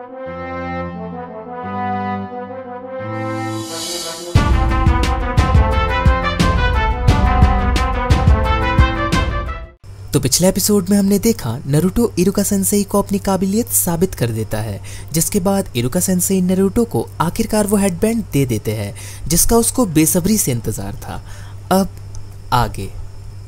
तो पिछले एपिसोड में हमने देखा नारुतो इरुका सेंसेई को अपनी काबिलियत साबित कर देता है, जिसके बाद इरुका सेंसेई नारुतो को आखिरकार वो हेडबैंड दे देते हैं जिसका उसको बेसब्री से इंतजार था। अब आगे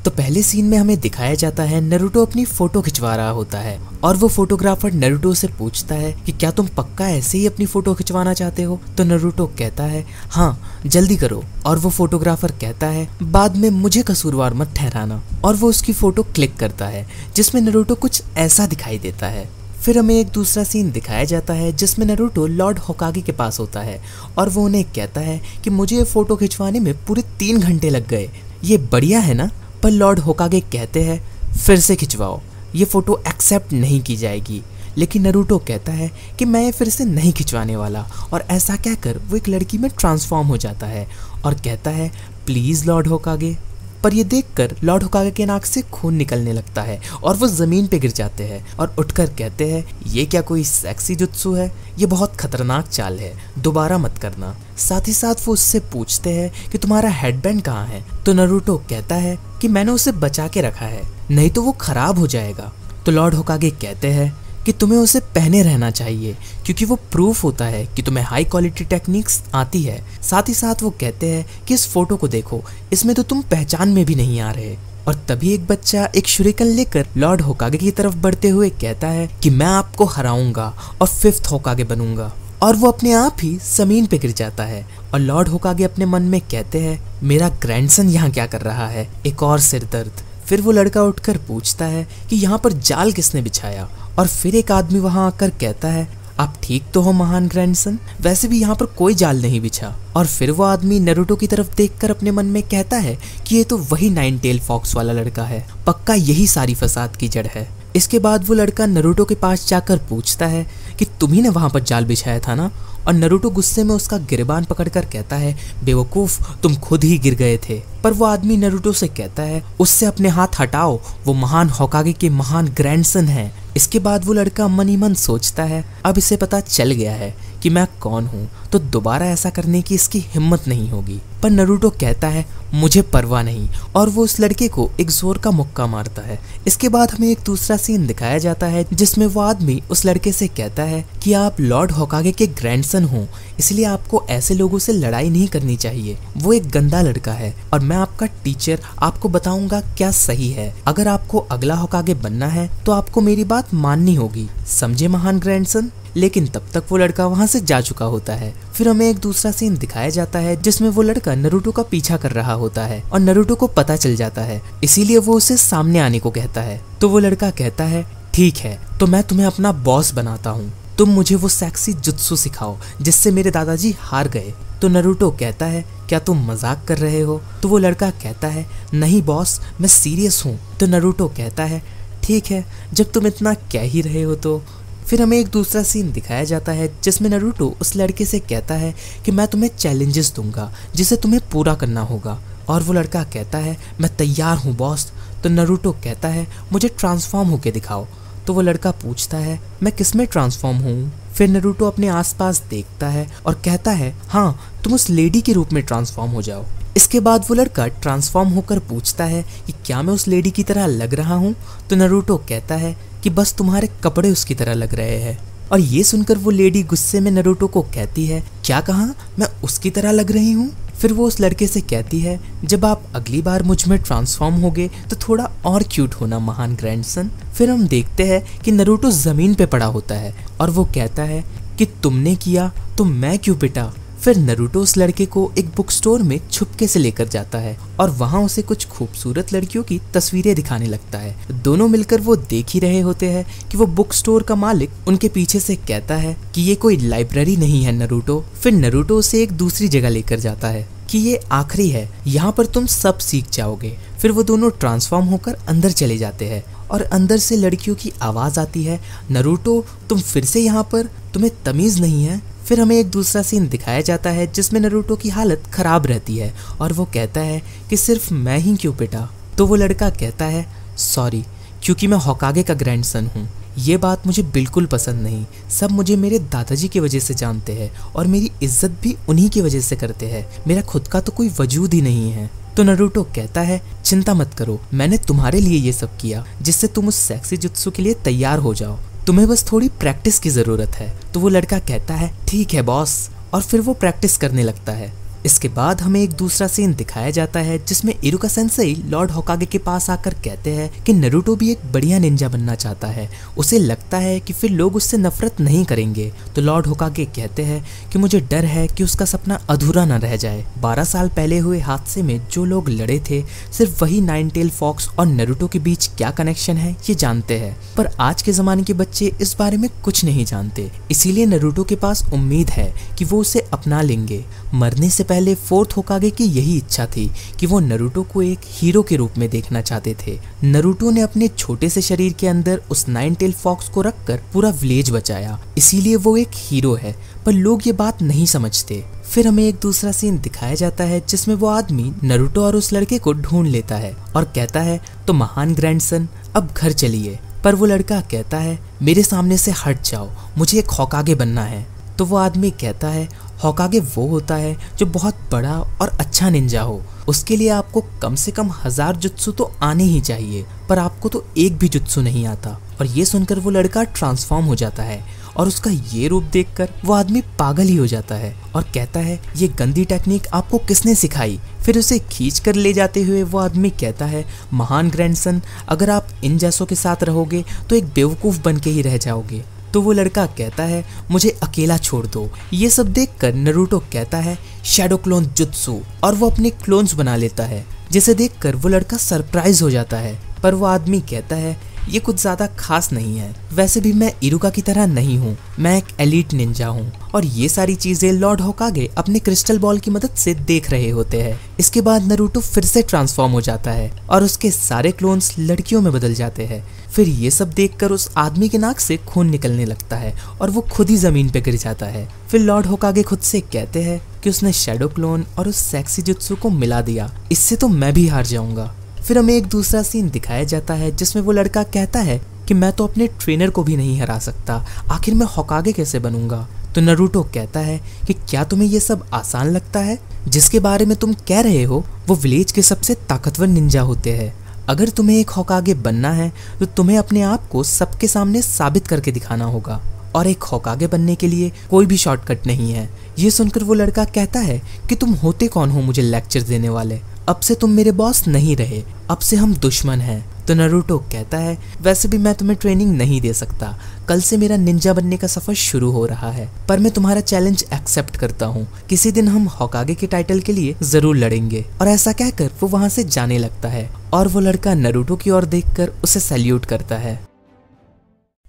तो पहले सीन में हमें दिखाया जाता है नारुतो अपनी फोटो खिंचवा रहा होता है और वो फोटोग्राफर नारुतो से पूछता है कि क्या तुम पक्का ऐसे ही अपनी फोटो खिंचवाना चाहते हो। तो नारुतो कहता है हाँ जल्दी करो, और वो फोटोग्राफर कहता है बाद में मुझे कसूरवार मत ठहराना, और वो उसकी फोटो क्लिक करता है जिसमें नारुतो कुछ ऐसा दिखाई देता है। फिर हमें एक दूसरा सीन दिखाया जाता है जिसमें नारुतो लॉर्ड होकागे के पास होता है और वो उन्हें कहता है कि मुझे ये फोटो खिंचवाने में पूरे 3 घंटे लग गए, ये बढ़िया है ना। पर लॉर्ड होकागे कहते हैं फिर से खिंचवाओ, ये फोटो एक्सेप्ट नहीं की जाएगी। लेकिन नारुतो कहता है कि मैं ये फिर से नहीं खिंचवाने वाला, और ऐसा कहकर वो एक लड़की में ट्रांसफॉर्म हो जाता है और कहता है प्लीज लॉर्ड होकागे। पर ये देखकर लॉर्ड होकागे के नाक से खून निकलने लगता है और वो जमीन पे गिर जाते हैं और उठकर कहते हैं ये क्या कोई सेक्सी जुत्सु है, ये बहुत खतरनाक चाल है, दोबारा मत करना। साथ ही साथ वो उससे पूछते हैं कि तुम्हारा हेडबैंड कहाँ है। तो नारुतो कहता है कि मैंने उसे बचा के रखा है, नहीं तो वो खराब हो जाएगा। तो लॉर्ड होकागे कहते हैं कि तुम्हें उसे पहने रहना चाहिए क्योंकि वो प्रूफ होता है कि तुम्हें हाई क्वालिटी टेक्निक्स आती है। साथ ही साथ वो कहते हैं कि इस फोटो को देखो, इसमें तो तुम पहचान में भी नहीं आ रहे। और तभी एक बच्चा एक शुरिकन लेकर लॉर्ड होकागे की तरफ बढ़ते हुए कहता है कि मैं आपको हराऊंगा और 5th होकागे बनूंगा, और वो अपने आप ही जमीन पे गिर जाता है। और लॉर्ड होकागे अपने मन में कहते हैं मेरा ग्रैंडसन यहाँ क्या कर रहा है, एक और सिरदर्द। फिर वो लड़का उठकर पूछता है कि यहाँ पर जाल किसने बिछाया, और फिर एक आदमी वहां आकर कहता है आप ठीक तो हो महान ग्रैंडसन, वैसे भी यहाँ पर कोई जाल नहीं बिछा। और फिर वो आदमी नारुतो की तरफ देखकर अपने मन में कहता है कि ये तो वही 9 टेल फॉक्स वाला लड़का है, पक्का यही सारी फसाद की जड़ है। इसके बाद वो लड़का नारुतो के पास जाकर पूछता है कि तुम्ही ने वहां पर जाल बिछाया था ना। और नारुतो गुस्से में उसका गिरबान पकड़कर कहता है बेवकूफ, तुम खुद ही गिर गए थे। पर वो आदमी नारुतो से कहता है उससे अपने हाथ हटाओ, वो महान होकागे के महान ग्रैंडसन है। इसके बाद वो लड़का मन ही मन सोचता है अब इसे पता चल गया है कि मैं कौन हूँ, तो दोबारा ऐसा करने की इसकी हिम्मत नहीं होगी। पर नारुतो कहता है मुझे परवाह नहीं, और वो उस लड़के को एक जोर का मुक्का मारता है। इसके बाद हमें एक दूसरा सीन दिखाया जाता है जिसमें वो आदमी उस लड़के से कहता है कि आप लॉर्ड होकागे के ग्रैंडसन हो, इसलिए आपको ऐसे लोगों से लड़ाई नहीं करनी चाहिए, वो एक गंदा लड़का है और मैं आपका टीचर, आपको बताऊंगा क्या सही है। अगर आपको अगला होकागे बनना है तो आपको मेरी बात माननी होगी, समझे महान ग्रैंडसन। लेकिन तब तक वो लड़का वहां से जा चुका होता है। फिर हमें एक दूसरा सीन दिखाया जाता है जिसमें वो लड़का नारुतो का पीछा कर रहा होता है और नारुतो को पता चल जाता है, इसीलिए वो उसे सामने आने को कहता है। तो वो लड़का कहता है ठीक है, तो मैं तुम्हें अपना बॉस बनाता हूँ, तुम मुझे वो सेक्सी जुत्सु सिखाओ जिससे मेरे दादाजी हार गए। तो नारुतो कहता है क्या तुम मजाक कर रहे हो। तो वो लड़का कहता है नहीं बॉस, मैं सीरियस हूँ। तो नारुतो कहता है ठीक है, जब तुम इतना कह ही रहे हो तो। फिर हमें एक दूसरा सीन दिखाया जाता है जिसमें नारुतो उस लड़के से कहता है कि मैं तुम्हें चैलेंजेस दूंगा जिसे तुम्हें पूरा करना होगा। और वो लड़का कहता है मैं तैयार हूँ बॉस। तो नारुतो कहता है मुझे ट्रांसफॉर्म होके दिखाओ। तो वो लड़का पूछता है मैं किसमें ट्रांसफॉर्म हूँ। फिर नारुतो अपने आसपास देखता है और कहता है हाँ, तुम उस लेडी के रूप में ट्रांसफॉर्म हो जाओ। इसके बाद वो लड़का ट्रांसफॉर्म होकर पूछता है कि क्या मैं उस लेडी की तरह लग रहा हूँ। तो नारुतो कहता है कि बस तुम्हारे कपड़े उसकी तरह लग रहे हैं। और ये सुनकर वो लेडी गुस्से में नारुतो को कहती है क्या कहा, मैं उसकी तरह लग रही हूँ। फिर वो उस लड़के से कहती है जब आप अगली बार मुझ में ट्रांसफॉर्म होगे तो थोड़ा और क्यूट होना महान ग्रैंडसन। फिर हम देखते हैं कि नारुतो जमीन पे पड़ा होता है और वो कहता है कि तुमने किया तो मैं क्यों पिटा। फिर नारुतो उस लड़के को एक बुक स्टोर में छुपके से लेकर जाता है और वहाँ उसे कुछ खूबसूरत लड़कियों की तस्वीरें दिखाने लगता है। दोनों मिलकर वो देख ही रहे होते हैं कि वो बुक स्टोर का मालिक उनके पीछे से कहता है कि ये कोई लाइब्रेरी नहीं है नारुतो। फिर नारुतो उसे एक दूसरी जगह लेकर जाता है कि ये आखिरी है, यहाँ पर तुम सब सीख जाओगे। फिर वो दोनों ट्रांसफॉर्म होकर अंदर चले जाते हैं और अंदर से लड़कियों की आवाज आती है नारुतो तुम फिर से यहाँ पर, तुम्हें तमीज नहीं है। फिर हमें एक दूसरा सीन दिखाया जाता है जिसमें नारुतो की हालत खराब रहती है और वो कहता है कि सिर्फ मैं ही क्यों पिटा। तो वो लड़का कहता है सॉरी, क्योंकि मैं होकागे का ग्रैंडसन हूँ, ये बात मुझे बिल्कुल पसंद नहीं। सब मुझे मेरे दादाजी की वजह से जानते हैं और मेरी इज्जत भी उन्हीं की वजह से करते हैं। मेरा खुद का तो कोई वजूद ही नहीं है। तो नरूटो कहता है चिंता मत करो, मैंने तुम्हारे लिए ये सब किया जिससे तुम उस सेक्सी जुत्सु के लिए तैयार हो जाओ। तुम्हें बस थोड़ी प्रैक्टिस की जरूरत है। तो वो लड़का कहता है ठीक है बॉस, और फिर वो प्रैक्टिस करने लगता है। इसके बाद हमें एक दूसरा सीन दिखाया जाता है जिसमें इरुका सेंसेई लॉर्ड होकागे के पास आकर कहते हैं कि नरूटो भी एक बढ़िया निंजा बनना चाहता है। उसे लगता है कि फिर लोग उससे नफरत नहीं करेंगे। तो लॉर्ड होकागे कहते हैं कि मुझे डर है कि उसका सपना अधूरा न रह जाए। 12 साल पहले हुए हादसे में जो लोग लड़े थे, सिर्फ वही नाइन टेल फॉक्स और नरूटो के बीच क्या कनेक्शन है ये जानते हैं। पर आज के जमाने के बच्चे इस बारे में कुछ नहीं जानते, इसीलिए नरूटो के पास उम्मीद है कि वो उसे अपना लेंगे। मरने से पहले फोर्थ होकागे की यही इच्छा थी कि वो नरूटो को एक हीरो के रूप में देखना चाहते थे। नरूटो ने अपने छोटे से शरीर के अंदर उस नाइन टेल फॉक्स को रखकर पूरा विलेज बचाया, इसीलिए वो एक हीरो है। पर लोग ये बात नहीं समझते। फिर हमें एक दूसरा सीन दिखाया जाता है जिसमें वो आदमी नरूटो और उस लड़के को ढूंढ लेता है और कहता है तो महान ग्रैंडसन अब घर चलिए। पर वो लड़का कहता है मेरे सामने से हट जाओ, मुझे एक होकागे बनना है। तो वो आदमी कहता है होकागे वो होता है जो बहुत बड़ा और अच्छा निंजा हो। उसके लिए आपको कम से कम 1000 जुत्सु तो आने ही चाहिए, पर आपको तो एक भी जुत्सु नहीं आता। और ये सुनकर वो लड़का ट्रांसफॉर्म हो जाता है और उसका ये रूप देखकर वो आदमी पागल ही हो जाता है और कहता है ये गंदी टेक्निक आपको किसने सिखाई। फिर उसे खींच कर ले जाते हुए वो आदमी कहता है महान ग्रैंडसन, अगर आप इन जैसों के साथ रहोगे तो एक बेवकूफ़ बन के ही रह जाओगे। तो वो लड़का कहता है मुझे अकेला छोड़ दो। ये सब देखकर नरूटो कहता है शैडो क्लोन जुत्सु, और वो अपने क्लोन्स बना लेता है, जिसे देखकर वो लड़का सरप्राइज हो जाता है। पर वो आदमी कहता है ये कुछ ज्यादा खास नहीं है, वैसे भी मैं इरुका की तरह नहीं हूँ, मैं एक एलीट निंजा हूँ। और ये सारी चीजें लॉर्ड होकागे अपने क्रिस्टल बॉल की मदद से देख रहे होते हैं। इसके बाद नरूटो फिर से ट्रांसफॉर्म हो जाता है और उसके सारे क्लोन्स लड़कियों में बदल जाते हैं। फिर ये सब देखकर उस आदमी के नाक से खून निकलने लगता है और वो खुद ही जमीन पे गिर जाता है। फिर लॉर्ड होकागे खुद से कहते हैं कि उसने शैडो क्लोन और उस सेक्सी जुत्सु को मिला दिया, इससे तो मैं भी हार जाऊंगा। फिर हमें एक दूसरा सीन दिखाया जाता है जिसमें वो लड़का कहता है कि मैं तो अपने ट्रेनर को भी नहीं हरा सकता, आखिर मैं होकागे कैसे बनूंगा। तो नरूटो कहता है कि क्या तुम्हें ये सब आसान लगता है? जिसके बारे में तुम कह रहे हो वो विलेज के सबसे ताकतवर निंजा होते हैं। अगर तुम्हें एक होकागे बनना है तो तुम्हें अपने आप को सबके सामने साबित करके दिखाना होगा, और एक होकागे बनने के लिए कोई भी शॉर्टकट नहीं है। ये सुनकर वो लड़का कहता है कि तुम होते कौन हो मुझे लेक्चर देने वाले, अब से तुम मेरे बॉस नहीं रहे, अब से हम दुश्मन हैं। तो नरूटो कहता है वैसे भी मैं तुम्हें ट्रेनिंग नहीं दे सकता, कल से मेरा निंजा बनने का सफर शुरू हो रहा है, पर मैं तुम्हारा चैलेंज एक्सेप्ट करता हूँ। किसी दिन हम होकागे के टाइटल के लिए जरूर लड़ेंगे। और ऐसा कहकर वो वहां से जाने लगता है और वो लड़का नरूटो की ओर देखकर उसे सैल्यूट करता है।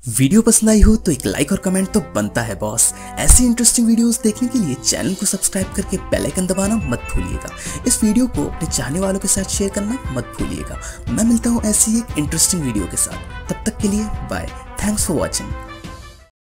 वीडियो पसंद आई हो तो एक लाइक और कमेंट तो बनता है बॉस। ऐसी इंटरेस्टिंग वीडियोस देखने के लिए चैनल को सब्सक्राइब करके बेल आइकन दबाना मत भूलिएगा। इस वीडियो को अपने चाहने वालों के साथ शेयर करना मत भूलिएगा। मैं मिलता हूँ ऐसी एक इंटरेस्टिंग वीडियो के साथ, तब तक के लिए बाय। Thanks for watching.